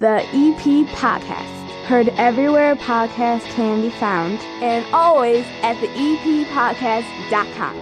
The EP Podcast. Heard everywhere podcasts can be found, and always at theeppodcast.com.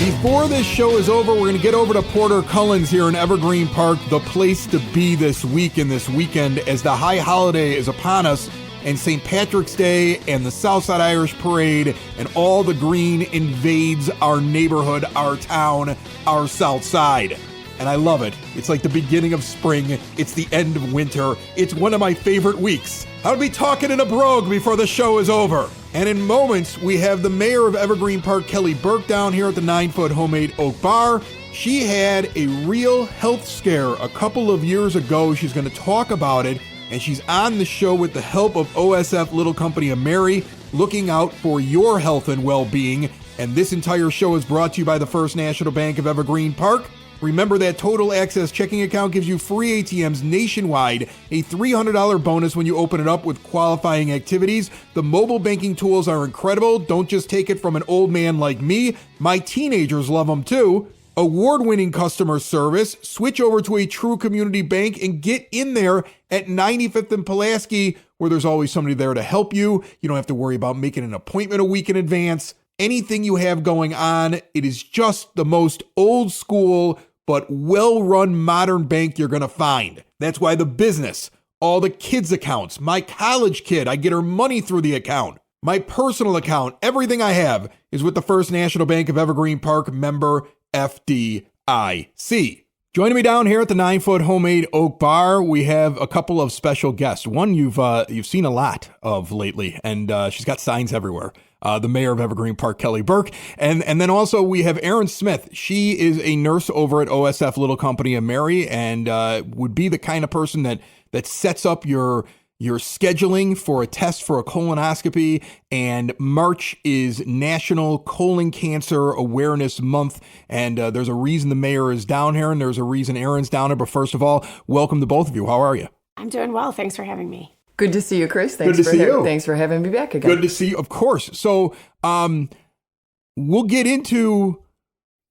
Before this show is over, we're going to get over to Porter Cullens here in Evergreen Park, the place to be this week and this weekend as the high holiday is upon us, and St. Patrick's Day and the Southside Irish Parade and all the green invades our neighborhood, our town, our South Side. And I love it. It's like the beginning of spring. It's the end of winter. It's one of my favorite weeks. I'll be talking in a brogue before the show is over. And in moments, we have the mayor of Evergreen Park, Kelly Burke, down here at the 9-foot homemade oak bar. She had a real health scare a couple of years ago. She's going to talk about it. And she's on the show with the help of OSF Little Company of Mary, looking out for your health and well-being. And this entire show is brought to you by the First National Bank of Evergreen Park. Remember that Total Access checking account gives you free ATMs nationwide, a $300 bonus when you open it up with qualifying activities. The mobile banking tools are incredible. Don't just take it from an old man like me. My teenagers love them too. Award-winning customer service. Switch over to a true community bank and get in there at 95th and Pulaski, where there's always somebody there to help you. You don't have to worry about making an appointment a week in advance. Anything you have going on, it is just the most old school but well-run modern bank you're going to find. That's why the business, all the kids' accounts, my college kid, I get her money through the account. My personal account, everything I have is with the First National Bank of Evergreen Park, member FDIC. Joining me down here at the 9-foot homemade oak bar, we have a couple of special guests. One you've seen a lot of lately, and she's got signs everywhere. The mayor of Evergreen Park, Kelly Burke. And then also we have Erin Smith. She is a nurse over at OSF Little Company of Mary, and would be the kind of person that sets up your scheduling for a test for a colonoscopy. And March is National Colon Cancer Awareness Month. And there's a reason the mayor is down here, and there's a reason Erin's down here. But first of all, welcome to both of you. How are you? I'm doing well. Thanks for having me. Good to see you, Chris. Good to see you. Thanks for having me back again. Good to see you, of course. So we'll get into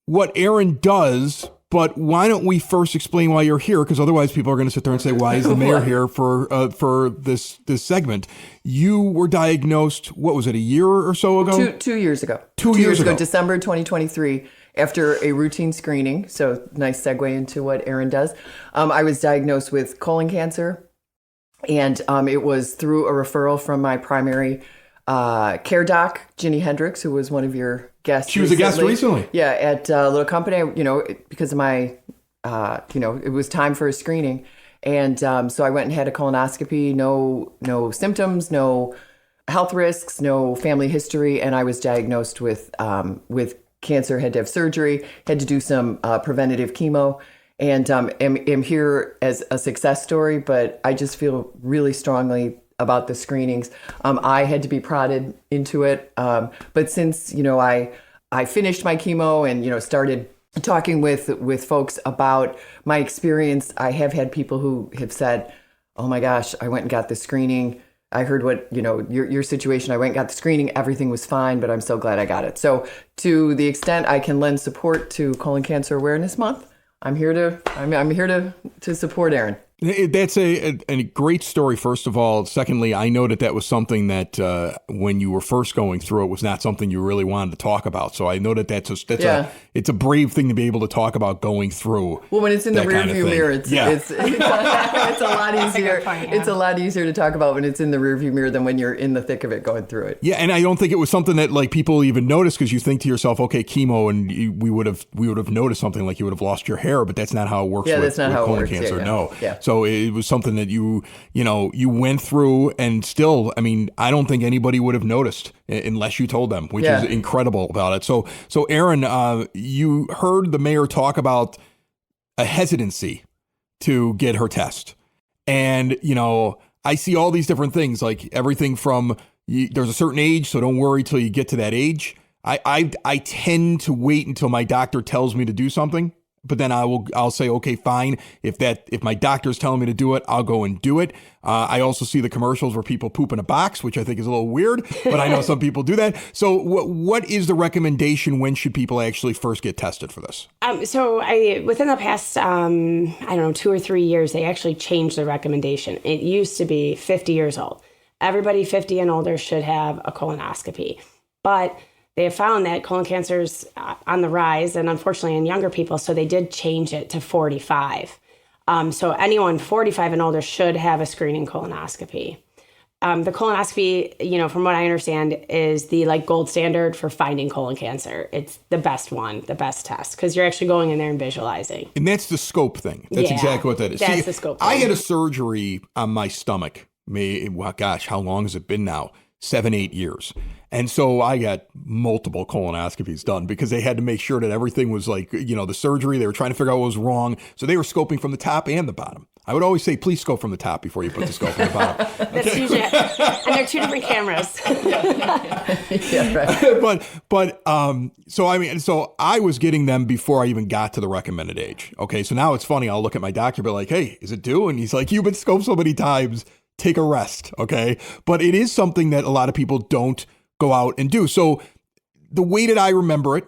what Erin does, but why don't we first explain why you're here? Because otherwise people are going to sit there and say, why is the mayor here for this segment? You were diagnosed, what was it, a year or so ago? 2 years ago. 2 years ago. December 2023, after a routine screening. So nice segue into what Erin does. I was diagnosed with colon cancer. And it was through a referral from my primary care doc, Ginny Hendricks, who was one of your guests. She was a guest recently. Yeah, at Little Company, because of my, it was time for a screening. And so I went and had a colonoscopy, no symptoms, no health risks, no family history. And I was diagnosed with cancer, had to have surgery, had to do some preventative chemo. And am here as a success story, but I just feel really strongly about the screenings. I had to be prodded into it, but since I finished my chemo and started talking with folks about my experience, I have had people who have said, "Oh my gosh, I went and got the screening. I heard what your situation. I went and got the screening. Everything was fine, but I'm so glad I got it." So to the extent I can lend support to Colon Cancer Awareness Month, I'm here to support Erin. That's a great story, first of all. Secondly, I know that was something that when you were first going through it was not something you really wanted to talk about. So I know that it's a brave thing to be able to talk about going through. Well, when it's in the rearview mirror, it's a lot easier. It's a lot easier to talk about when it's in the rearview mirror than when you're in the thick of it going through it. Yeah, and I don't think it was something that like people even noticed, because you think to yourself, okay, chemo, and we would have noticed something like you would have lost your hair, but that's not how it works. Yeah, that's not how it colon works. Cancer. Yeah. No. Yeah. So it was something that you went through, and still, I mean, I don't think anybody would have noticed unless you told them, which is incredible about it. So Erin, you heard the mayor talk about a hesitancy to get her test. And, I see all these different things, like everything from there's a certain age, so don't worry till you get to that age. I tend to wait until my doctor tells me to do something but then I'll say, okay, fine. If my doctor's telling me to do it, I'll go and do it. I also see the commercials where people poop in a box, which I think is a little weird, but I know some people do that. So what is the recommendation? When should people actually first get tested for this? So within the past, I don't know, 2 or 3 years, they actually changed the recommendation. It used to be 50 years old. Everybody 50 and older should have a colonoscopy. But they have found that colon cancer is on the rise, and unfortunately in younger people, so they did change it to 45. So anyone 45 and older should have a screening colonoscopy. The colonoscopy, from what I understand, is the gold standard for finding colon cancer. It's the best one, the best test, because you're actually going in there and visualizing. And that's the scope thing. That's exactly what that is. That's the scope thing. I had a surgery on my stomach. How long has it been now? 7-8 years. And so I got multiple colonoscopies done because they had to make sure that everything was the surgery. They were trying to figure out what was wrong. So they were scoping from the top and the bottom. I would always say, please scope from the top before you put the scope in the bottom. That's usually, and they're two different cameras. Yeah, right. So I was getting them before I even got to the recommended age. Okay. So now it's funny. I'll look at my doctor, be like, hey, is it due? And he's like, you've been scoped so many times. Take a rest. Okay. But it is something that a lot of people don't go out and do. So the way that I remember it,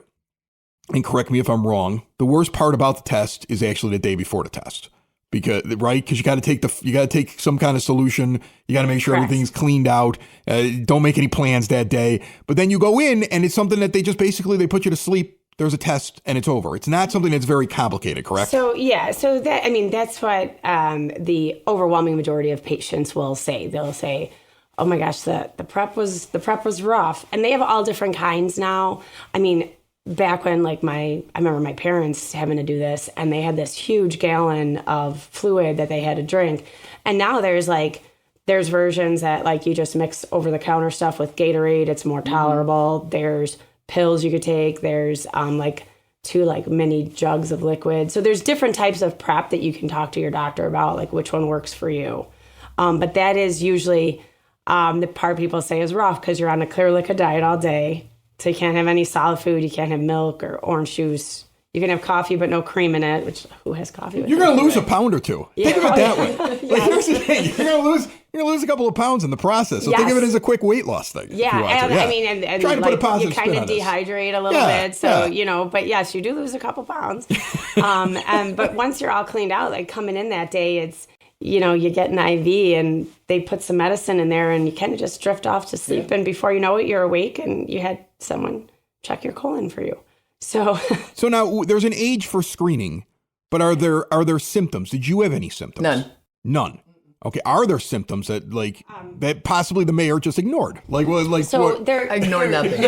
and correct me if I'm wrong, the worst part about the test is actually the day before the test. Because you got to take some kind of solution. You got to make sure Correct. everything's cleaned out. Don't make any plans that day. But then you go in and it's something that they just basically, they put you to sleep. There's a test and it's over. It's not something that's very complicated, correct? So that's what the overwhelming majority of patients will say. They'll say, oh my gosh, the prep was rough. And they have all different kinds now. I mean, back when I remember my parents having to do this, and they had this huge gallon of fluid that they had to drink. And now there's versions that you just mix over the counter stuff with Gatorade. It's more tolerable. Mm-hmm. There's pills you could take. There's 2 mini jugs of liquid. So there's different types of prep that you can talk to your doctor about, which one works for you. But that is usually the part people say is rough because you're on a clear liquid diet all day. So you can't have any solid food. You can't have milk or orange juice. You can have coffee, but no cream in it, which who has coffee? You're going to lose a pound or two. Yeah. Think of it that way. Here's the thing. You're going to lose a couple of pounds in the process. So think of it as a quick weight loss thing. Yeah. And trying to put a positive you kind spin of on this. dehydrate a little bit. So, but yes, you do lose a couple pounds. But once you're all cleaned out, coming in that day, it's, you get an IV and they put some medicine in there and you kind of just drift off to sleep. Yeah. And before you know it, you're awake and you had someone check your colon for you. So now there's an age for screening, but are there symptoms? Did you have any symptoms? None. Okay. Are there symptoms that that possibly the mayor just ignored? Ignore nothing.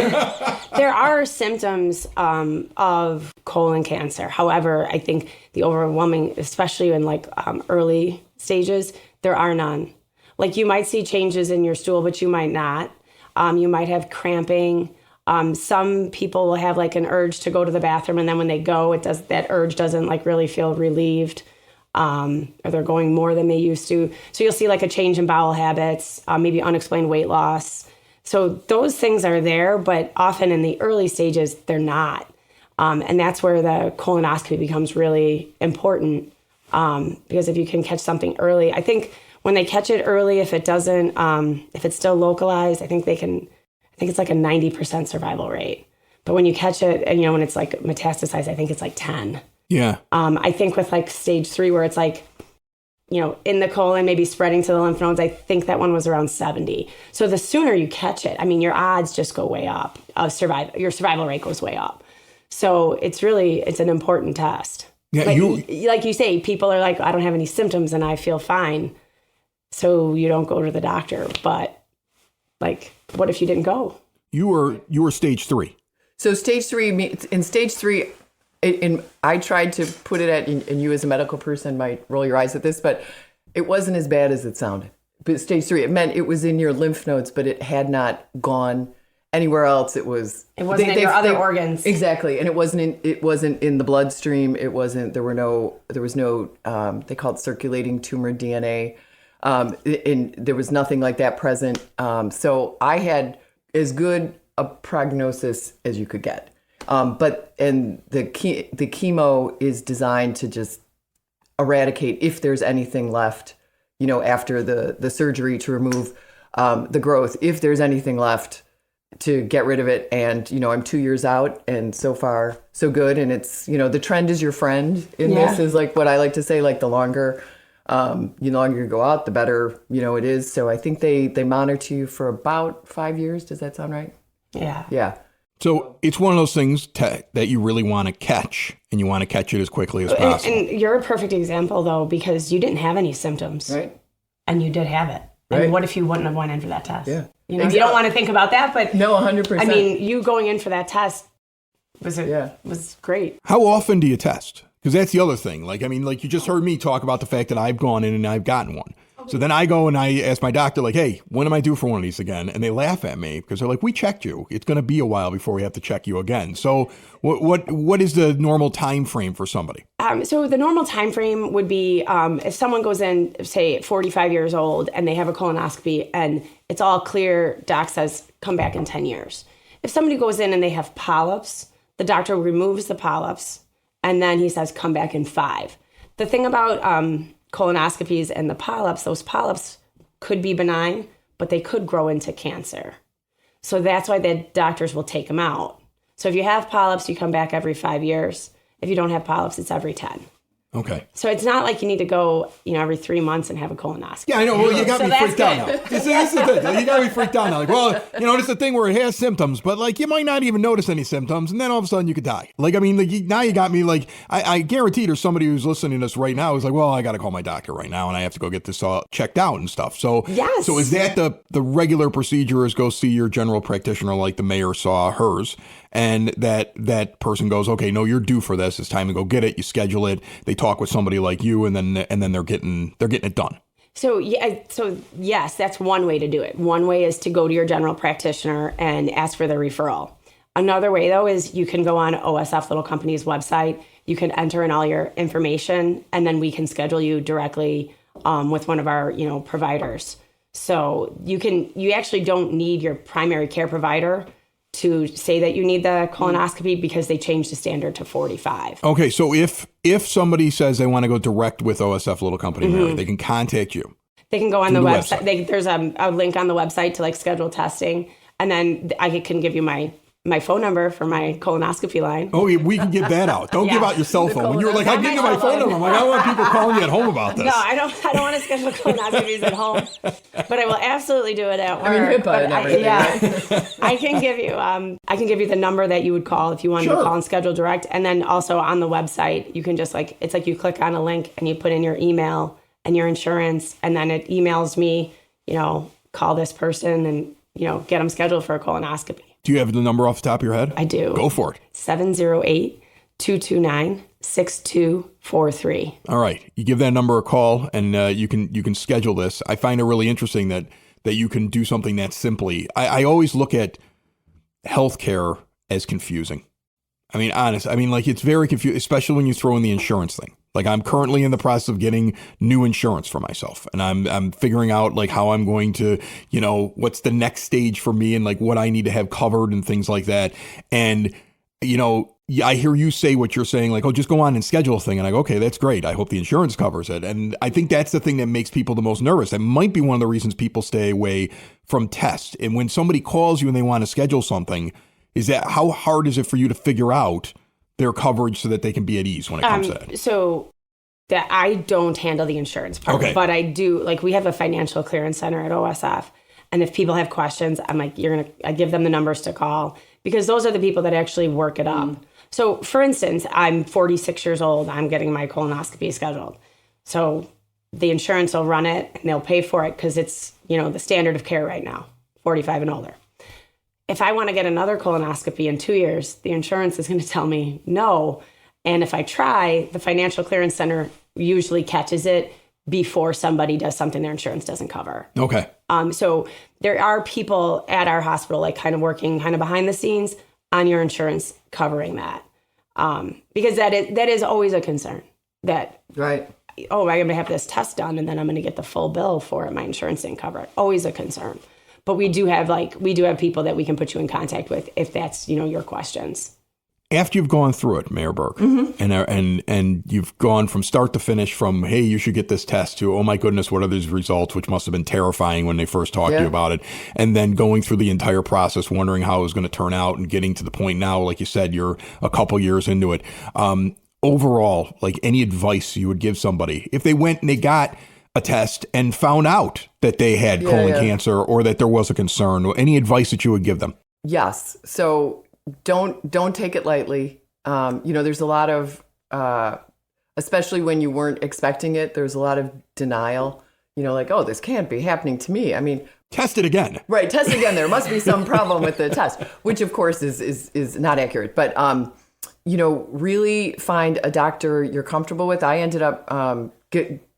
There are symptoms of colon cancer. However, I think the overwhelming, especially in early stages, there are none. You might see changes in your stool, but you might not. You might have cramping. Some people will have an urge to go to the bathroom, and then when they go, that urge doesn't really feel relieved. Or they're going more than they used to. So you'll see a change in bowel habits, maybe unexplained weight loss. So those things are there, but often in the early stages, they're not. And that's where the colonoscopy becomes really important. Because if you can catch something early, I think when they catch it early, if it doesn't, if it's still localized, I think it's a 90% survival rate. But when you catch it and, when it's metastasized, I think it's 10. Yeah. I think with stage 3 where it's in the colon, maybe spreading to the lymph nodes, I think that one was around 70. So the sooner you catch it, your odds just go way up. Your survival rate goes way up. So it's an important test. Yeah. But like you say, people are I don't have any symptoms and I feel fine. So you don't go to the doctor. But what if you didn't go? You were stage 3. So stage 3, in stage 3, and I tried to put it and you as a medical person might roll your eyes at this, but it wasn't as bad as it sounded. But stage 3, it meant it was in your lymph nodes, but it had not gone anywhere else. It wasn't in your other organs. Exactly. And it wasn't in the bloodstream. There was no, they call it circulating tumor DNA. And there was nothing like that present. So I had as good a prognosis as you could get. And the chemo is designed to just eradicate if there's anything left, after the surgery to remove the growth, if there's anything left to get rid of it. And, I'm 2 years out, and so far so good. And it's, the trend is your friend in this, is like what I like to say, like the longer you go out, the better, it is. So I think they monitor you for about 5 years. Does that sound right? Yeah. Yeah. So it's one of those things that you really want to catch, and you want to catch it as quickly as possible. And you're a perfect example, though, because you didn't have any symptoms. Right. And you did have it. Right. And what if you wouldn't have went in for that test? Yeah. You don't want to think about that, but no, 100%. I mean, you going in for that test was great. How often do you test? Because that's the other thing. You just heard me talk about the fact that I've gone in and I've gotten one. So then I go and I ask my doctor, like, hey, when am I due for one of these again? And they laugh at me because they're like, we checked you. It's going to be a while before we have to check you again. So what is the normal time frame for somebody? So the normal time frame would be if someone goes in, say, 45 years old, and they have a colonoscopy and it's all clear, doc says, come back in 10 years. If somebody goes in and they have polyps, the doctor removes the polyps, and then he says, come back in 5. The thing about colonoscopies and the polyps, those polyps could be benign, but they could grow into cancer. So that's why the doctors will take them out. So if you have polyps, you come back every 5 years. If you don't have polyps, it's every 10. Okay. So it's not like you need to go, every 3 months and have a colonoscopy. Yeah, I know. Well, you got me freaked out now. This is the thing. You got me freaked out now. Like, well, it's the thing where it has symptoms, but you might not even notice any symptoms, and then all of a sudden you could die. Now you got me I guarantee there's somebody who's listening to this right now who's like, well, I got to call my doctor right now, and I have to go get this all checked out and stuff. So yes. So is that the regular procedure? Is go see your general practitioner like the mayor saw hers? And that person goes, okay, no, you're due for this. It's time to go get it. You schedule it. They talk with somebody like you, and then they're getting it done. So yes, that's one way to do it. One way is to go to your general practitioner and ask for the referral. Another way, though, is you can go on OSF Little Company's website. You can enter in all your information, and then we can schedule you directly with one of our providers. So you actually don't need your primary care provider to say that you need the colonoscopy, because they changed the standard to 45. Okay, so if somebody says they want to go direct with OSF Little Company, Mary, they can contact you. They can go on the website. There's a link on the website to schedule testing, and then I can give you my phone number for my colonoscopy line. Oh, we can get that out. Don't give out your cell phone. When you were like, I give you my phone number. I'm like, I don't want people calling you at home about this. No, I don't want to schedule colonoscopies at home, but I will absolutely do it at work. I mean, HIPAA and everything. Right? I can give you the number that you would call if you wanted to call and schedule direct. And then also on the website, you can just it's like you click on a link and you put in your email and your insurance, and then it emails me, call this person and, get them scheduled for a colonoscopy. Do you have the number off the top of your head? I do. Go for it. 708-229-6243. All right. You give that number a call, and you can schedule this. I find it really interesting that you can do something that simply. I always look at healthcare as confusing. I mean, honest. I mean, it's very confusing, especially when you throw in the insurance thing. I'm currently in the process of getting new insurance for myself, and I'm figuring out how I'm going to, what's the next stage for me, and what I need to have covered and things like that. And, I hear you say what you're saying, oh, just go on and schedule a thing. And I go, okay, that's great. I hope the insurance covers it. And I think that's the thing that makes people the most nervous. That might be one of the reasons people stay away from tests. And when somebody calls you and they want to schedule something, is that how hard is it for you to figure out their coverage so that they can be at ease when it comes to that? So that I don't handle the insurance part, but I do. We have a financial clearance center at OSF, and if people have questions, I'm like, I give them the numbers to call, because those are the people that actually work it up. So, for instance, I'm 46 years old. I'm getting my colonoscopy scheduled. So the insurance will run it and they'll pay for it because it's the standard of care right now, 45 and older. If I want to get another colonoscopy in 2 years, the insurance is going to tell me no. And if I try, the Financial Clearance Center usually catches it before somebody does something their insurance doesn't cover. Okay. So there are people at our hospital, kind of working behind the scenes on your insurance covering that. Because that is always a concern that, right. Oh, I'm going to have this test done and then I'm going to get the full bill for it. My insurance didn't cover it. Always a concern. But we do have people that we can put you in contact with if that's, your questions. After you've gone through it, Mayor Burke, and you've gone from start to finish, from, hey, you should get this test, to, oh my goodness, what are these results, which must have been terrifying when they first talked to you about it, and then going through the entire process, wondering how it was going to turn out, and getting to the point now, like you said, you're a couple years into it. Overall, like, any advice you would give somebody if they went and they got a test and found out that they had colon cancer, or that there was a concern, or any advice that you would give them? Yes. So don't take it lightly. There's a lot of, especially when you weren't expecting it, there's a lot of denial, like, oh, this can't be happening to me. I mean, test it again. Right. Test again. There must be some problem with the test, which of course is not accurate. But, really find a doctor you're comfortable with. I ended up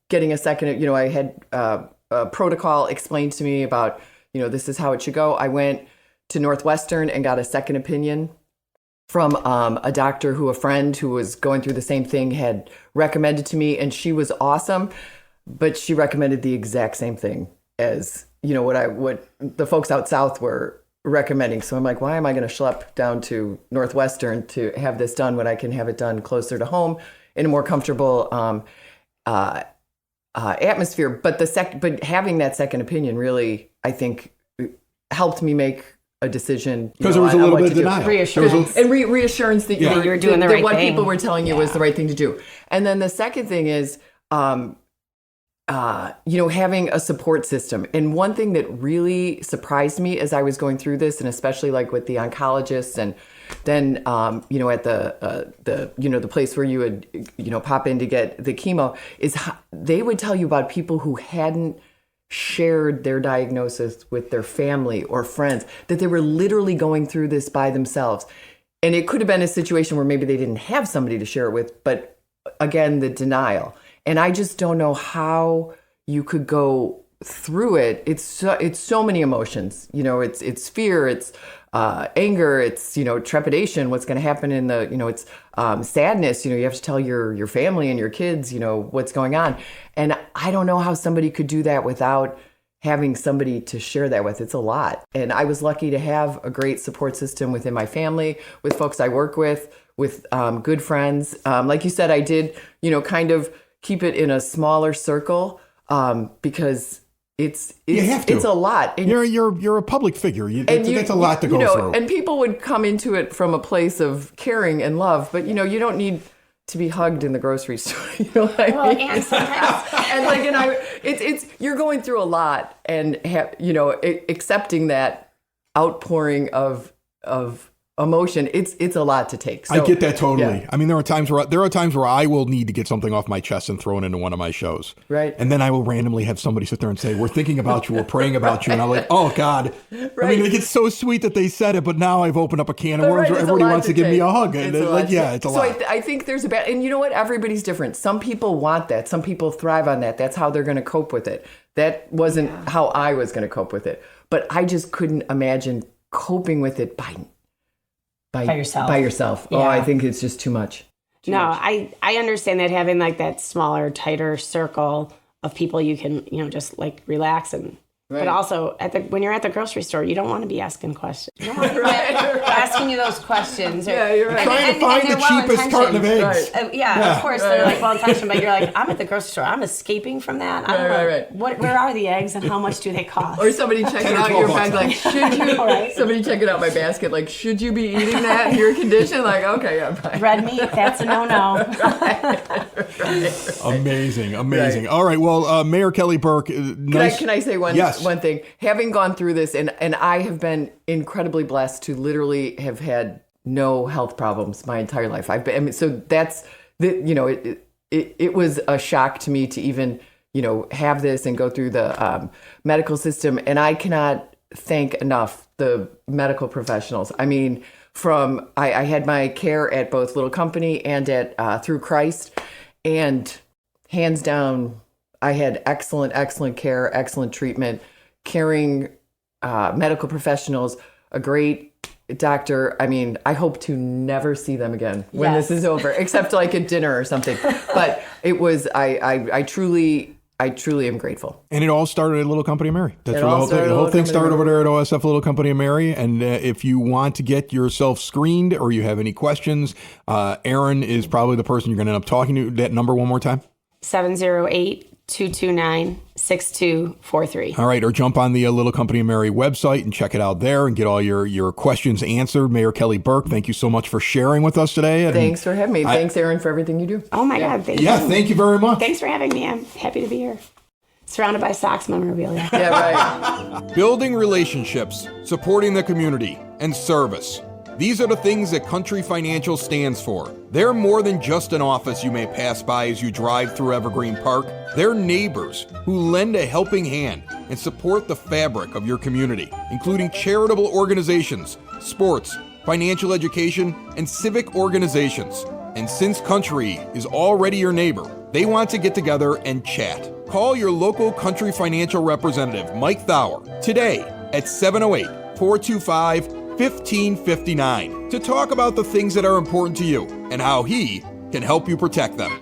getting a second, I had a protocol explained to me about, this is how it should go. I went to Northwestern and got a second opinion from a doctor who a friend who was going through the same thing had recommended to me, and she was awesome, but she recommended the exact same thing as what the folks out south were recommending. So I'm like, why am I going to schlep down to Northwestern to have this done when I can have it done closer to home in a more comfortable atmosphere? But having that second opinion really, I think, helped me make a decision, because there was a little bit of denial, reassurance that you're doing the right thing. What people were telling you was the right thing to do. And then the second thing is, having a support system. And one thing that really surprised me as I was going through this, and especially like with the oncologists, and then at the place where you would pop in to get the chemo, is they would tell you about people who hadn't shared their diagnosis with their family or friends, that they were literally going through this by themselves. And it could have been a situation where maybe they didn't have somebody to share it with, but again, the denial. And I just don't know how you could go through it. It's so many emotions. It's fear, it's anger, it's trepidation. What's going to happen in the it's sadness. You have to tell your family and your kids what's going on. And I don't know how somebody could do that without having somebody to share that with. It's a lot. And I was lucky to have a great support system within my family, with folks I work with good friends. Like you said, I did kind of keep it in a smaller circle because it's a lot. And you're a public figure. That's a lot to go through. And people would come into it from a place of caring and love, but you don't need to be hugged in the grocery store. You know what I mean? And sometimes, it's you're going through a lot, and accepting that outpouring of emotion, it's a lot to take. So, I get that totally. Yeah. I mean, there are times where I will need to get something off my chest and throw it into one of my shows. Right. And then I will randomly have somebody sit there and say, we're thinking about you, we're praying about you. And I'm like, oh God. Right. I mean, it's so sweet that they said it, but now I've opened up a can of worms where everybody wants to give me a hug. And it's a lot. So I think there's and you know what? Everybody's different. Some people want that. Some people thrive on that. That's how they're going to cope with it. That wasn't how I was going to cope with it. But I just couldn't imagine coping with it by yourself. Yeah. Oh, I think it's just too much. I understand that, having like that smaller, tighter circle of people you can, just like relax and. Right. But also, when you're at the grocery store, you don't want to be asking questions. You don't want to be asking you those questions. You're right. Trying to find the cheapest carton of eggs. Of course, they're like well-intentioned, but you're like, I'm at the grocery store. I'm escaping from that. I don't know. Where are the eggs and how much do they cost? Or somebody checking out your bag, like, should you? Right. Somebody checking out my basket, like, should you be eating that in your condition? Like, okay, yeah, fine. Red meat, that's a no-no. Right. Amazing. Right. All right, well, Mayor Kelly Burke. Can I say one thing? Having gone through this, and I have been incredibly blessed to literally have had no health problems my entire life. So that's it was a shock to me to even have this and go through the medical system, and I cannot thank enough the medical professionals. I mean, I had my care at both Little Company and at Through Christ, and hands down, I had excellent care, excellent treatment. Caring medical professionals, a great doctor. I mean, I hope to never see them again when this is over, except like at dinner or something. But it was, I truly I truly am grateful. And it all started at Little Company of Mary. That's It where all started the whole at thing Little started Company over of there at OSF Little Company of Mary. And if you want to get yourself screened or you have any questions, Erin is probably the person you're going to end up talking to. That number one more time. 708-229-6243. All right, or jump on the Little Company of Mary website and check it out there and get all your questions answered. Mayor Kelly Burke, thank you so much for sharing with us today. And Thanks for having me. Thanks, Erin, for everything you do. Oh my God, thank you. Yeah, thank you very much. Thanks for having me. I'm happy to be here. Surrounded by Sox memorabilia. Yeah, right. Building relationships, supporting the community, and service. These are the things that Country Financial stands for. They're more than just an office you may pass by as you drive through Evergreen Park. They're neighbors who lend a helping hand and support the fabric of your community, including charitable organizations, sports, financial education, and civic organizations. And since Country is already your neighbor, they want to get together and chat. Call your local Country Financial representative, Mike Thauer, today at 708-425-1559 to talk about the things that are important to you and how he can help you protect them.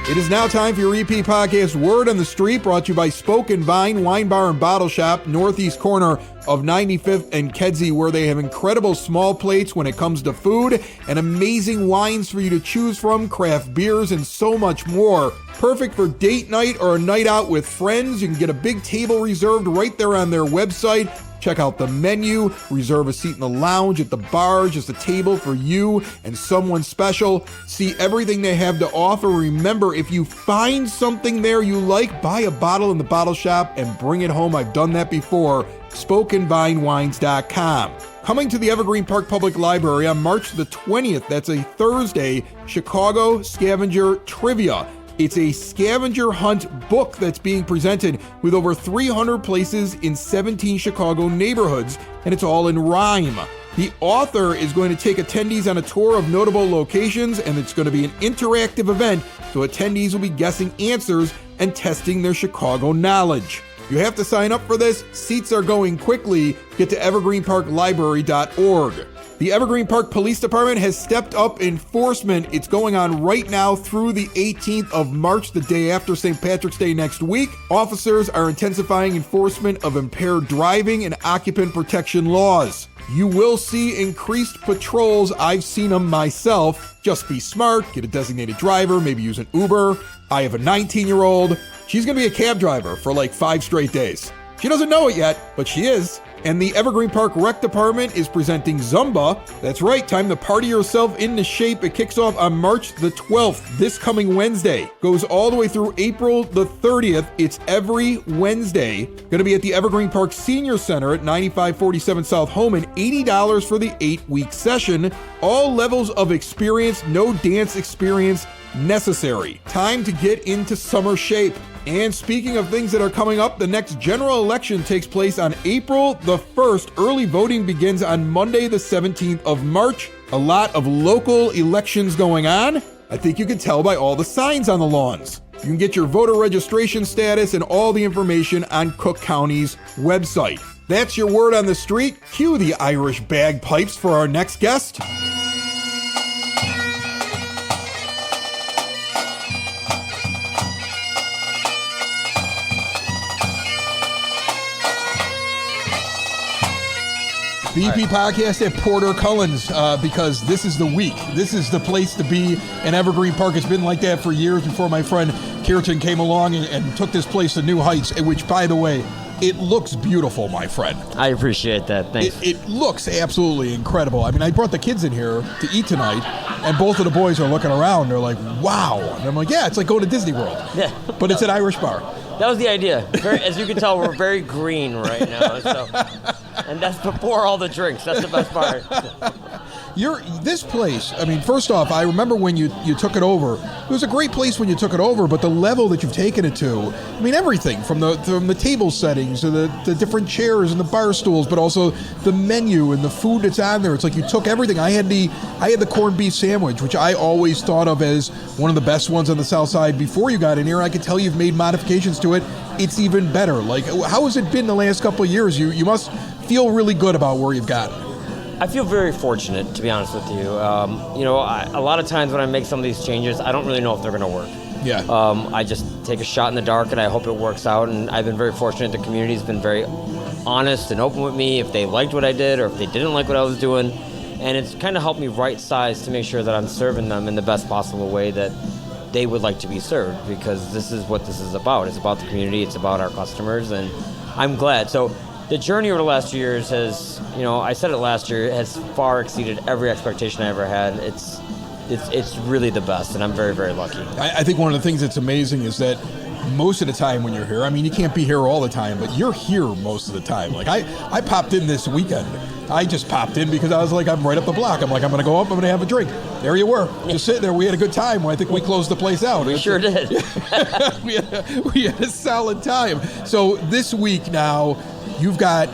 It is now time for your EP podcast, Word on the Street, brought to you by Spoke and Vine Wine Bar and Bottle Shop, northeast corner of 95th and Kedzie, where they have incredible small plates when it comes to food and amazing wines for you to choose from, craft beers, and so much more. Perfect for date night or a night out with friends. You can get a big table reserved right there on their website. Check out the menu, reserve a seat in the lounge, at the bar, just a table for you and someone special. See everything they have to offer. Remember, if you find something there you like, buy a bottle in the bottle shop and bring it home. I've done that before. SpokenVineWines.com. Coming to the Evergreen Park Public Library on March the 20th, that's a Thursday, Chicago Scavenger Trivia. It's a scavenger hunt book that's being presented with over 300 places in 17 Chicago neighborhoods, and it's all in rhyme. The author is going to take attendees on a tour of notable locations, and it's going to be an interactive event, so attendees will be guessing answers and testing their Chicago knowledge. You have to sign up for this. Seats are going quickly. Get to evergreenparklibrary.org. The Evergreen Park Police Department has stepped up enforcement. It's going on right now through the 18th of March, the day after St. Patrick's Day next week. Officers are intensifying enforcement of impaired driving and occupant protection laws. You will see increased patrols. I've seen them myself. Just be smart, get a designated driver, maybe use an Uber. I have a 19-year-old. She's going to be a cab driver for like 5 straight days. She doesn't know it yet, but she is. And the Evergreen Park Rec Department is presenting Zumba. That's right, time to party yourself into shape. It kicks off on March the 12th, this coming Wednesday. Goes all the way through April the 30th. It's every Wednesday. Going to be at the Evergreen Park Senior Center at 9547 South Homan. $80 for the 8-week session. All levels of experience, no dance experience necessary. Time to get into summer shape. And speaking of things that are coming up, the next general election takes place on April the 1st. Early voting begins on Monday, the 17th of March. A lot of local elections going on. I think you can tell by all the signs on the lawns. You can get your voter registration status and all the information on Cook County's website. That's your word on the street. Cue the Irish bagpipes for our next guest. The EP podcast at Porter Cullens, because this is the week. This is the place to be in Evergreen Park. It's been like that for years before my friend Kirtan came along and took this place to new heights, which, by the way, it looks beautiful, my friend. I appreciate that. Thanks. It looks absolutely incredible. I mean, I brought the kids in here to eat tonight, and both of the boys are looking around. They're like, wow. And I'm like, yeah, it's like going to Disney World. Yeah. But it's an Irish bar. That was the idea. As you can tell, we're very green right now. So, and that's before all the drinks. That's the best part. This place, I mean, first off, I remember when you took it over. It was a great place when you took it over, but the level that you've taken it to, I mean, everything from the table settings to the different chairs and the bar stools, but also the menu and the food that's on there. It's like you took everything. I had the corned beef sandwich, which I always thought of as one of the best ones on the South Side before you got in here. I could tell you've made modifications to it. It's even better. Like, how has it been the last couple of years? You must feel really good about where you've gotten. I feel very fortunate, to be honest with you. A lot of times when I make some of these changes, I don't really know if they're going to work. Yeah. I just take a shot in the dark, and I hope it works out. And I've been very fortunate. The community's been very honest and open with me if they liked what I did or if they didn't like what I was doing. And it's kind of helped me right size to make sure that I'm serving them in the best possible way that they would like to be served, because this is what this is about. It's about the community. It's about our customers, and I'm glad. So the journey over the last 2 years has, I said it last year, has far exceeded every expectation I ever had. It's really the best, and I'm very, very lucky. I think one of the things that's amazing is that most of the time when you're here, I mean, you can't be here all the time, but you're here most of the time. Like, I popped in this weekend. I just popped in because I was like, I'm right up the block. I'm like, I'm going to go up, I'm going to have a drink. There you were, just sitting there. We had a good time. I think we closed the place out. We sure did. we had a solid time. So this week now, you've got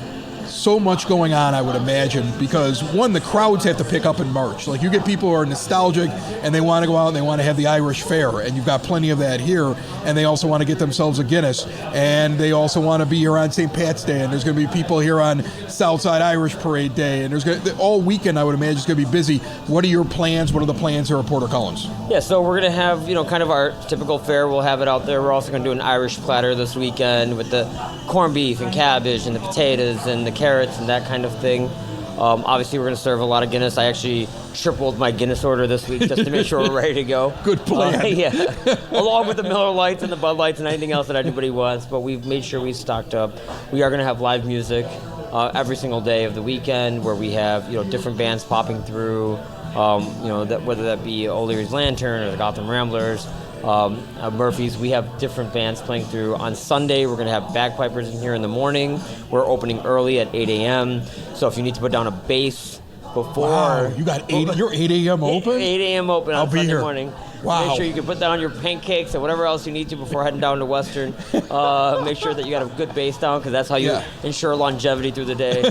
so much going on, I would imagine, because one, the crowds have to pick up in March. Like, you get people who are nostalgic and they want to go out and they want to have the Irish Fair, and you've got plenty of that here, and they also want to get themselves a Guinness, and they also want to be here on St. Pat's Day, and there's going to be people here on Southside Irish Parade Day, and all weekend, I would imagine, is going to be busy. What are your plans? What are the plans here at Porter Cullens? Yeah, so we're going to have, kind of our typical fare. We'll have it out there. We're also going to do an Irish platter this weekend with the corned beef and cabbage and the potatoes and the carrots and that kind of thing. Obviously, we're going to serve a lot of Guinness. I actually tripled my Guinness order this week just to make sure we're ready to go. Good plan. Yeah, along with the Miller Lights and the Bud Lights and anything else that everybody wants. But we've made sure we've stocked up. We are going to have live music every single day of the weekend, where we have different bands popping through. Whether that be O'Leary's Lantern or the Gotham Ramblers. Murphy's. We have different bands playing through. On Sunday, we're going to have bagpipers in here in the morning. We're opening early at 8 a.m. So if you need to put down a bass before... Wow, you got 8, you're 8 a.m. open? 8 a.m. open on Sunday here. morning. Wow. Make sure you can put down your pancakes and whatever else you need to before heading down to Western. Make sure that you got a good bass down, because that's how you ensure longevity through the day.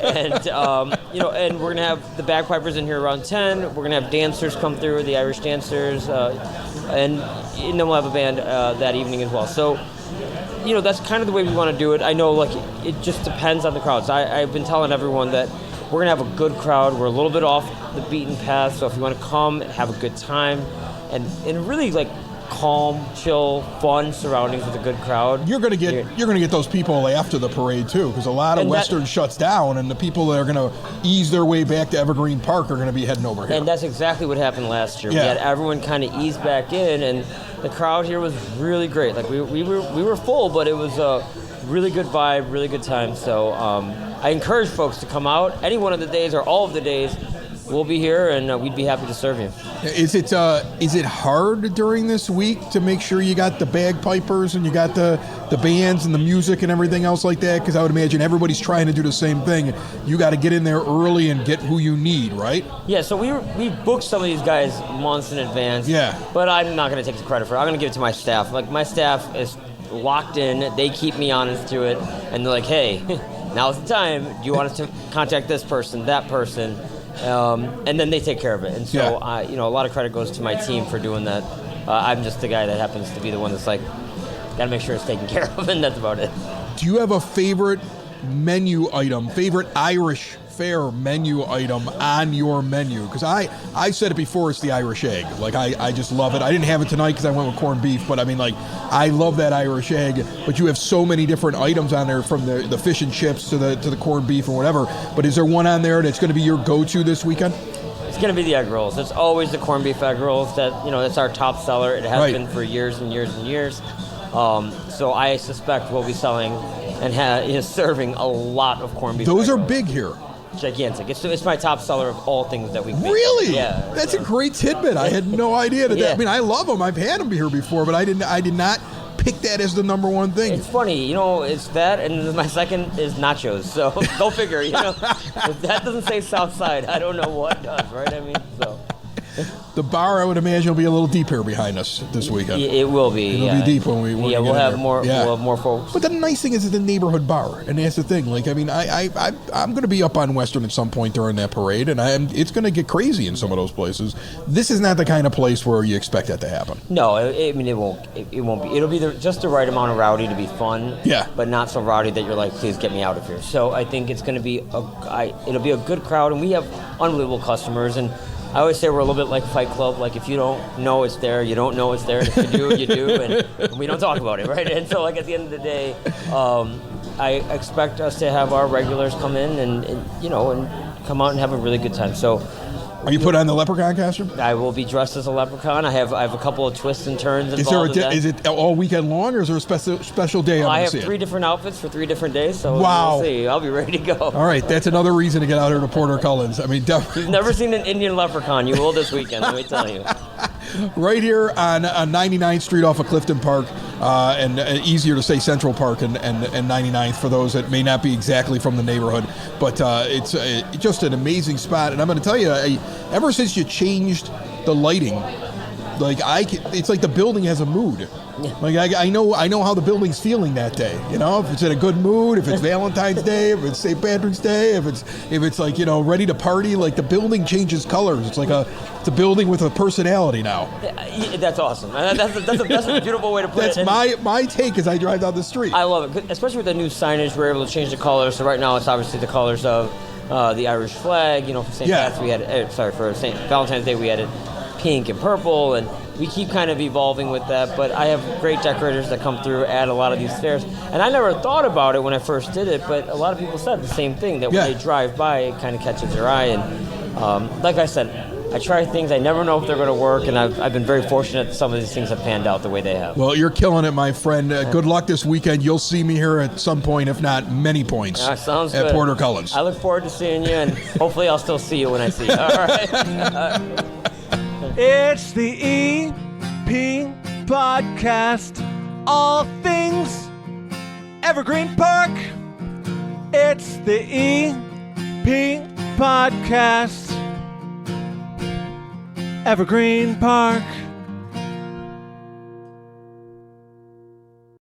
And and we're gonna have the bagpipers in here around 10. We're gonna have dancers come through, the Irish dancers, and then we'll have a band that evening as well. So, that's kind of the way we want to do it. I know, it just depends on the crowds. I've been telling everyone that we're gonna have a good crowd. We're a little bit off the beaten path, so if you want to come and have a good time, and really calm, chill, fun surroundings with a good crowd. You're gonna get those people after the parade too, because a lot of Western shuts down, and the people that are gonna ease their way back to Evergreen Park are gonna be heading over here. And that's exactly what happened last year. Yeah. We had everyone kind of ease back in, and the crowd here was really great. We were full, but it was a really good vibe, really good time. So I encourage folks to come out any one of the days or all of the days. We'll be here, and we'd be happy to serve you. Is it hard during this week to make sure you got the bagpipers and you got the bands and the music and everything else like that? Because I would imagine everybody's trying to do the same thing. You got to get in there early and get who you need, right? Yeah, so we booked some of these guys months in advance. Yeah. But I'm not going to take the credit for it. I'm going to give it to my staff. My staff is locked in. They keep me honest to it. And they're like, hey, now's the time. Do you want us to contact this person, that person? And then they take care of it. And so, a lot of credit goes to my team for doing that. I'm just the guy that happens to be the one that's got to make sure it's taken care of, and that's about it. Do you have a favorite menu item, favorite Irish Fair menu item on your menu? Because I said it before, it's the Irish egg. I just love it. I didn't have it tonight because I went with corned beef, but I love that Irish egg. But you have so many different items on there, from the fish and chips to the corned beef or whatever. But is there one on there that's going to be your go-to this weekend? It's going to be the egg rolls. It's always the corned beef egg rolls. That's our top seller. It has been for years and years and years. So I suspect we'll be selling and serving a lot of corned beef. Those are big here. Gigantic. It's my top seller of all things that we make. Really? Yeah. That's a great tidbit. I had no idea that. Yeah. I mean, I love them. I've had them here before, but I did not pick that as the number one thing. It's funny, it's that, and my second is nachos. So go figure, If that doesn't say South Side, I don't know what does, right? I mean, so. The bar, I would imagine, will be a little deep here behind us this weekend. It will be. It'll be deep when we we'll get have there. more. Yeah. We'll have more folks. But the nice thing is it's a neighborhood bar, and that's the thing. Like, I mean, I'm going to be up on Western at some point during that parade, and it's going to get crazy in some of those places. This is not the kind of place where you expect that to happen. No, I mean it won't. It won't be. It'll be just the right amount of rowdy to be fun. Yeah. But not so rowdy that you're like, please get me out of here. So I think it's going to be it'll be a good crowd, and we have unbelievable customers. And I always say we're a little bit like Fight Club. Like, if you don't know it's there, you don't know it's there. And if you do, you do. And we don't talk about it, right? And so, like, at the end of the day, I expect us to have our regulars come in and come out and have a really good time. So, Are you put on the leprechaun costume? I will be dressed as a leprechaun. I have a couple of twists and turns involved. Is it all weekend long, or is there a special day? I have 3 different outfits for 3 different days, so wow. We'll see. I'll be ready to go. All right, that's another reason to get out here to Porter Cullens. I mean, You've never seen an Indian leprechaun. You will this weekend, let me tell you. Right here on 99th Street off of Clifton Park, and easier to say Central Park and 99th for those that may not be exactly from the neighborhood. But it's just an amazing spot. And I'm going to tell you, ever since you changed the lighting, it's like the building has a mood. Yeah. Like I know how the building's feeling that day. If it's in a good mood, if it's Valentine's Day, if it's St. Patrick's Day, if it's like ready to party. Like, the building changes colors. It's like it's a building with a personality now. Yeah, that's awesome. That's a beautiful way to put it. That's my take as I drive down the street. I love it, especially with the new signage. We're able to change the colors. So right now it's obviously the colors of the Irish flag. For St. Patrick's we had for St. Valentine's Day we had it pink and purple, and we keep kind of evolving with that. But I have great decorators that come through, add a lot of these stairs, and I never thought about it when I first did it, but a lot of people said the same thing, that when they drive by, it kind of catches their eye. And like I said, I try things, I never know if they're going to work, and I've been very fortunate that some of these things have panned out the way they have. Well, you're killing it, my friend. Good luck this weekend. You'll see me here at some point, if not many points, sounds at good. Porter Cullens. I look forward to seeing you, and hopefully I'll still see you when I see you. All right. It's the EP Podcast, all things Evergreen Park. It's the EP Podcast, Evergreen Park.